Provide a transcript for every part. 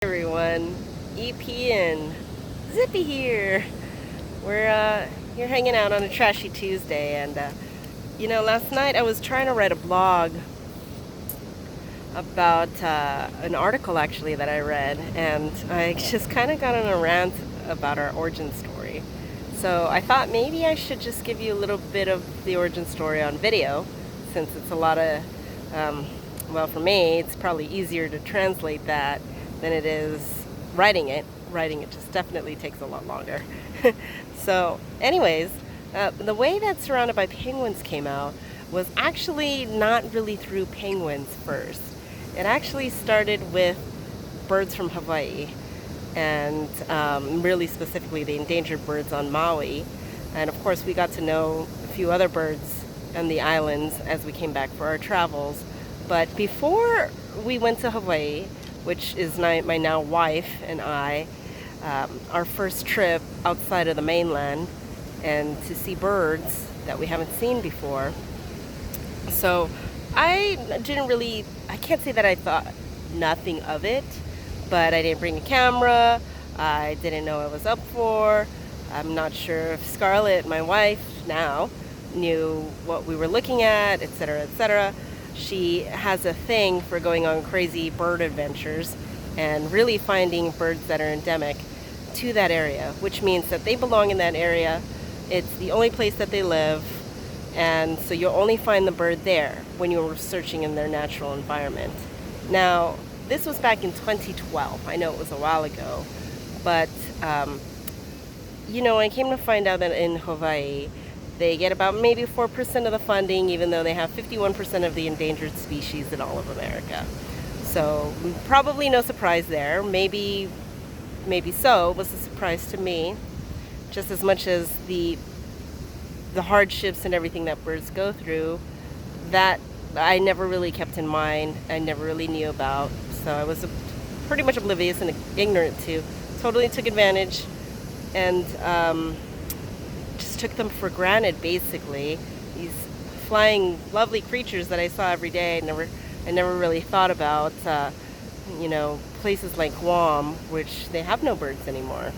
Everyone, EP and Zippy here. We're here hanging out on a trashy Tuesday, and last night I was trying to write a blog about an article actually that I read, and I just kind of got on a rant about our origin story. So I thought maybe I should just give you a little bit of the origin story on video, since it's a lot of, well, for me, it's probably easier to translate that than it is writing it. Writing it just definitely takes a lot longer. So, anyways, the way that Surrounded by Penguins came out was actually not really through penguins first. It actually started with birds from Hawaii, and really specifically the endangered birds on Maui. And of course, we got to know a few other birds on the islands as we came back for our travels. But before we went to Hawaii, which is my now wife and I, our first trip outside of the mainland and to see birds that we haven't seen before. So I can't say that I thought nothing of it, but I didn't bring a camera. I didn't know what I was up for. I'm not sure if Scarlett, my wife now, knew what we were looking at, etc., etc. She has a thing for going on crazy bird adventures and really finding birds that are endemic to that area, which means that they belong in that area. It's the only place that they live, and so you'll only find the bird there when you're searching in their natural environment. Now, this was back in 2012. I know it was a while ago, but I came to find out that in Hawaii, they get about maybe 4% of the funding, even though they have 51% of the endangered species in all of America. So probably no surprise there. Maybe so. It was a surprise to me, just as much as the hardships and everything that birds go through that I never really kept in mind. I never really knew about. So I was pretty much oblivious and ignorant to. Totally took advantage and took them for granted, basically. These flying lovely creatures that I saw every day. I never really thought about places like Guam, which they have no birds anymore.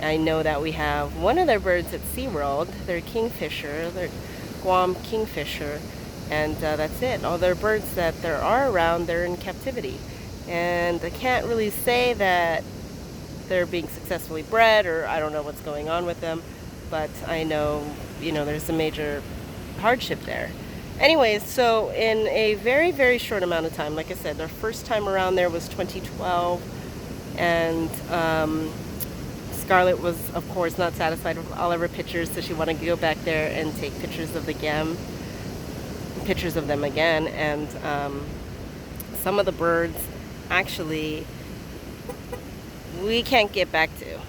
I know that we have one of their birds at SeaWorld. They're Kingfisher. They're Guam Kingfisher, and that's it. All their birds that there are around, they're in captivity, and I can't really say that they're being successfully bred, or I don't know what's going on with them. But I know, there's a major hardship there. Anyways, so in a very, very short amount of time, like I said, their first time around there was 2012, and Scarlett was, of course, not satisfied with all of her pictures, so she wanted to go back there and take pictures of them again, and some of the birds, actually, we can't get back to.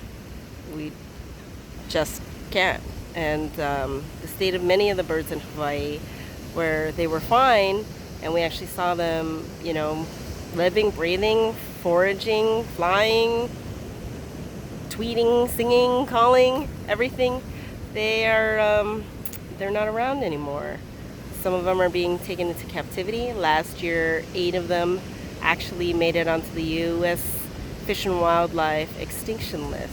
We just can't. And the state of many of the birds in Hawaii, where they were fine, and we actually saw them, living, breathing, foraging, flying, tweeting, singing, calling, everything, they're not around anymore. Some of them are being taken into captivity. Last year, 8 of them actually made it onto the U.S. Fish and Wildlife extinction list.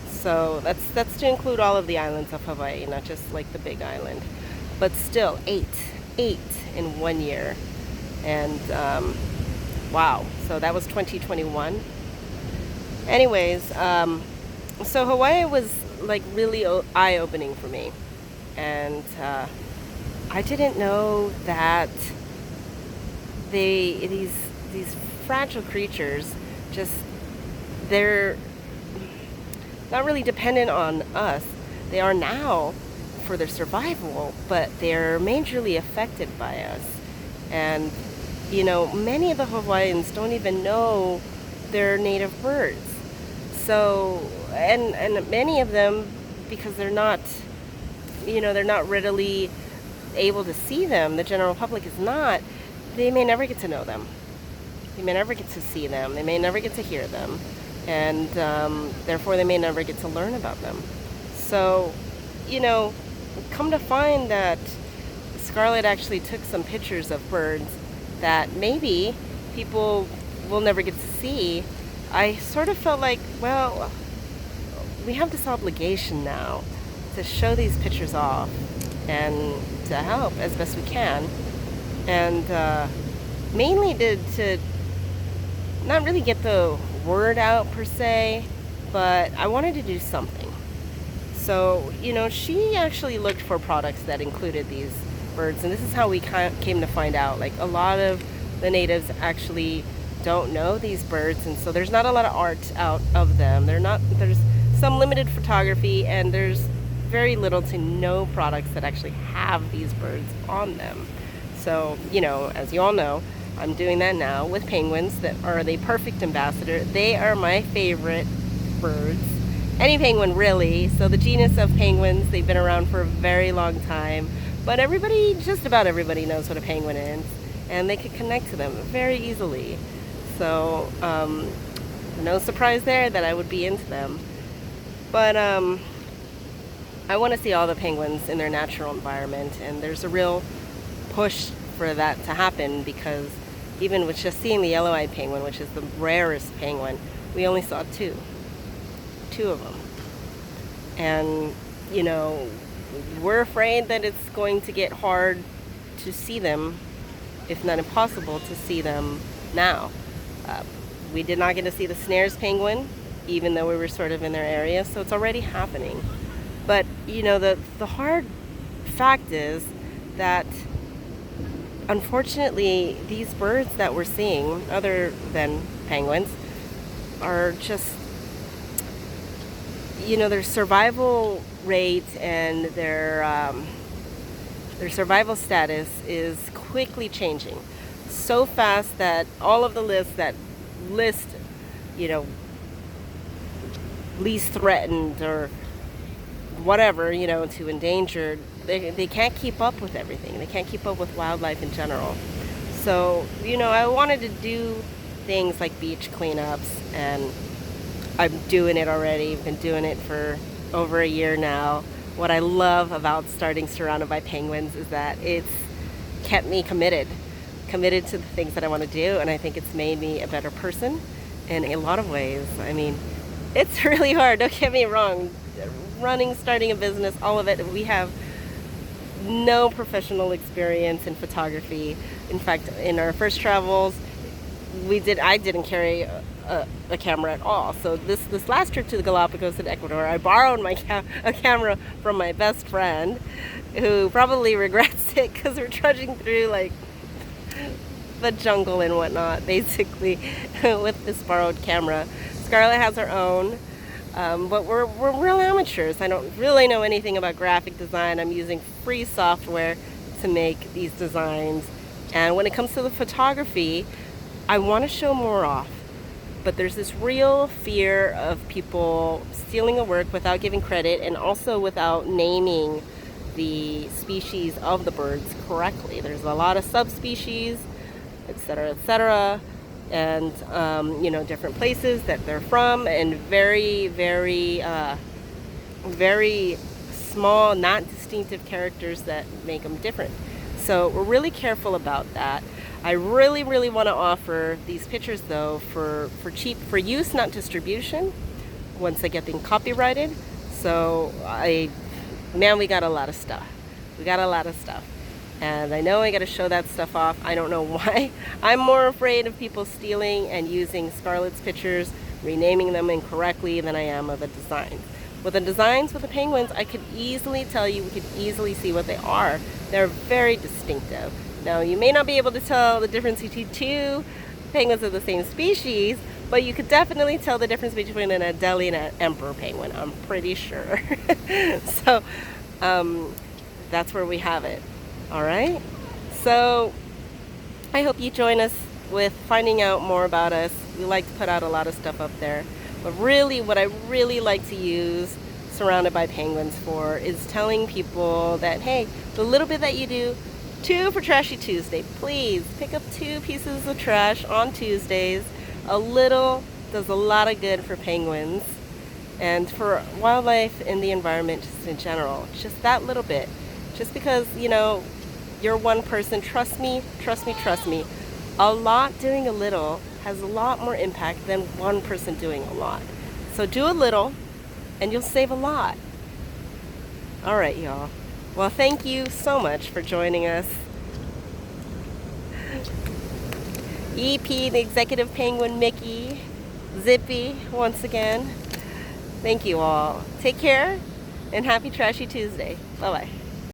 So that's to include all of the islands of Hawaii, not just like the big island. But still, 8 in 1 year. And wow, so that was 2021. Anyways, so Hawaii was like really eye-opening for me. And I didn't know that these fragile creatures, they're not really dependent on us. They are now for their survival, but they're majorly affected by us. And many of the Hawaiians don't even know their native birds. So and many of them, because they're not readily able to see them, the general public is not, they may never get to know them. They may never get to see them. They may never get to hear them. And therefore they may never get to learn about them. So, come to find that Scarlett actually took some pictures of birds that maybe people will never get to see I sort of felt like, well, we have this obligation now to show these pictures off and to help as best we can. And mainly to not really get the word out per se, but I wanted to do something. So, she actually looked for products that included these birds, and this is how we came to find out. Like, a lot of the natives actually don't know these birds, and so there's not a lot of art out of them. There's some limited photography, and there's very little to no products that actually have these birds on them. So, as you all know, I'm doing that now with penguins that are the perfect ambassador. They are my favorite birds. Any penguin, really. So the genus of penguins, they've been around for a very long time. But just about everybody knows what a penguin is. And they could connect to them very easily. So, no surprise there that I would be into them. But I want to see all the penguins in their natural environment. And there's a real push for that to happen, because even with just seeing the yellow-eyed penguin, which is the rarest penguin, we only saw two of them. And, we're afraid that it's going to get hard to see them, if not impossible to see them now. We did not get to see the Snares penguin, even though we were sort of in their area, so it's already happening. But, the hard fact is that unfortunately, these birds that we're seeing, other than penguins, are just, their survival rate and their survival status is quickly changing so fast that all of the lists that list, least threatened or whatever, to endangered, they can't keep up with everything. They can't keep up with wildlife in general. So, I wanted to do things like beach cleanups, and I'm doing it already. I've been doing it for over a year now. What I love about starting Surrounded by Penguins is that it's kept me committed to the things that I want to do, and I think it's made me a better person in a lot of ways. I mean, it's really hard, don't get me wrong. Starting a business, all of it. We have no professional experience in photography. In fact, in our first travels, I didn't carry a camera at all. So this last trip to the Galapagos in Ecuador, I borrowed a camera from my best friend, who probably regrets it, because we're trudging through like the jungle and whatnot, basically, with this borrowed camera. Scarlett has her own. But we're real amateurs. I don't really know anything about graphic design. I'm using free software to make these designs. And when it comes to the photography, I want to show more off. But there's this real fear of people stealing a work without giving credit, and also without naming the species of the birds correctly. There's a lot of subspecies, etc., and different places that they're from, and very, very, very small, not distinctive characters that make them different. So we're really careful about that. I really, really want to offer these pictures, though, for use, not distribution, once I get them copyrighted. So we got a lot of stuff. And I know I got to show that stuff off. I don't know why. I'm more afraid of people stealing and using Scarlett's pictures, renaming them incorrectly, than I am of the designs. With the designs with the penguins, I could easily tell you, we could easily see what they are. They're very distinctive. Now, you may not be able to tell the difference between two penguins of the same species, but you could definitely tell the difference between an Adelie and an emperor penguin, I'm pretty sure. So, that's where we have it. All right, so I hope you join us with finding out more about us. We like to put out a lot of stuff up there, but really what I really like to use Surrounded by Penguins for is telling people that, hey, the little bit that you do, 2 for Trashy Tuesday, please pick up 2 pieces of trash on Tuesdays. A little does a lot of good for penguins and for wildlife and the environment just in general. Just that little bit. Just because, you're one person, trust me, a lot doing a little has a lot more impact than one person doing a lot. So do a little and you'll save a lot. All right, y'all. Well, thank you so much for joining us. EP, the executive penguin, Mickey, Zippy, once again. Thank you all. Take care and happy Trashy Tuesday. Bye-bye.